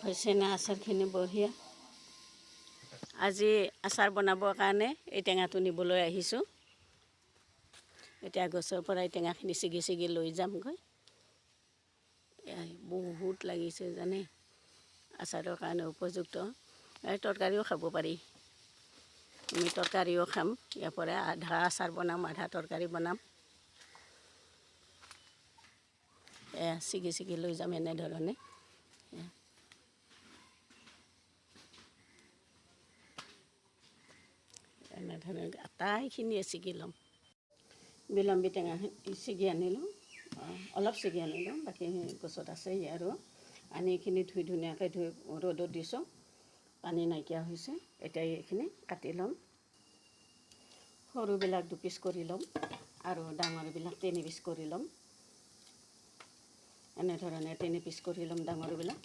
হৈছে না আচাৰখিনি বঢ়িয়া। আজি আচাৰ বনাবৰ কাৰণে এই টেঙাটো নিবলৈ আহিছোঁ। এতিয়া গছৰ পৰা এই টেঙাখিনি ছিগি ছিগি লৈ যামগৈ। বহুত লাগিছে জানে, আচাৰৰ কাৰণে উপযুক্ত। এই তৰকাৰীও খাব পাৰি। আমি তৰকাৰীও খাম, ইয়াৰ পৰা আধা আচাৰ বনাম আধা তৰকাৰী বনাম। ছিগি ছিগি লৈ যাম এনেধৰণে। এনেধৰণে আটাইখিনিয়ে ছিগি ল'ম। বিলম্বী টেঙা ছিগি আনিলোঁ, অলপ ছিগি আনিলোঁ, বাকী গছত আছেই আৰু। আনি এইখিনি ধুই ধুনীয়াকৈ ধুই ৰ'দত দিছোঁ, পানী নাইকিয়া হৈছে। এতিয়া এইখিনি কাটি ল'ম। সৰুবিলাক 2 পিচ কৰি ল'ম আৰু ডাঙৰবিলাক 3 পিচ কৰি ল'ম। এনেধৰণে 3 পিচ কৰি ল'ম ডাঙৰবিলাক।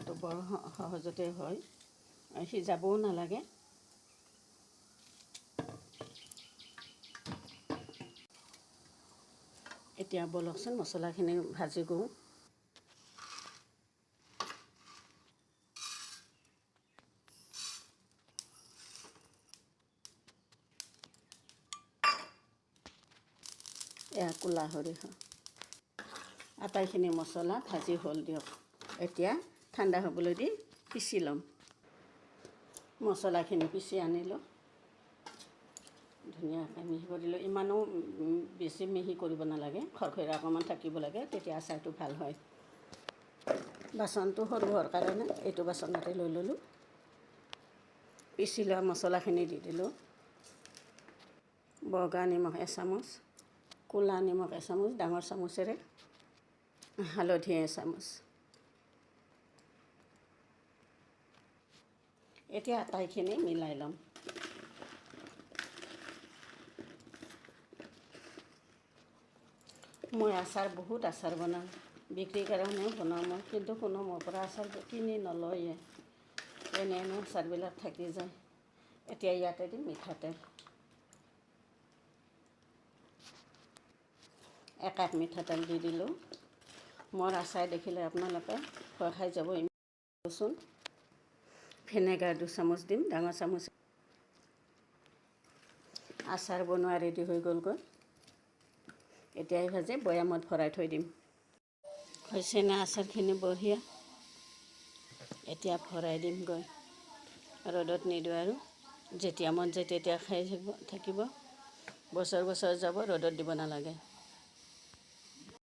তো বৰ সহজতে হয়, সিজাবও নালাগে। এতিয়া বলকচোন মছলাখিনি ভাজি কৰোঁ। এয়া ক'লা সৰিয়হ, আটাইখিনি মছলা ভাজি হ'ল দিয়ক। এতিয়া ঠাণ্ডা হ'বলৈ দি পিচি ল'ম। মছলাখিনি পিচি আনিলোঁ, ধুনীয়াকৈ মিহি কৰিলোঁ। ইমানো বেছি মিহি কৰিব নালাগে, খৰখৰীয়া অকণমান থাকিব লাগে, তেতিয়া আচাৰটো ভাল হয়। বাচনটো সৰু হোৱাৰ কাৰণে এইটো বাচনতে লৈ ল'লোঁ। পিচি লোৱা মছলাখিনি দি দিলোঁ। বগা নিমখ 1 চামুচ, ক'লা নিমখ 1 চামুচ ডাঙৰ চামুচেৰে, হালধি 1 চামুচ। এতিয়া আটাইখিনি মিলাই ল'ম। মই বহুত আচাৰ বনাওঁ, বিক্ৰীৰ কাৰণেও বনাওঁ মই, কিন্তু কোনো মোৰ পৰা আচাৰ কিনি নলয়ে। এনে আচাৰবিলাক থাকি যায়। এতিয়া ইয়াতে দিম মিঠাতেল, 1 কাপ মিঠাতেল দি দিলোঁ। মোৰ আচাৰ দেখিলে আপোনালোকে ভয় খাই যাব। ইমানচোন ভিনেগাৰ 2 চামুচ দিম, ডাঙৰ চামুচ। আচাৰ বনোৱা ৰেডি হৈ গ'লগৈ। এতিয়া এই ভাজি বৈয়ামত ভৰাই থৈ দিম। হৈছে না আচাৰখিনি বঢ়িয়া। এতিয়া ভৰাই দিমগৈ, ৰ'দত নিদিওঁ আৰু। যেতিয়া মন যায় তেতিয়া খাই থাকিব। বছৰ বছৰ যাব, ৰ'দত দিব নালাগে।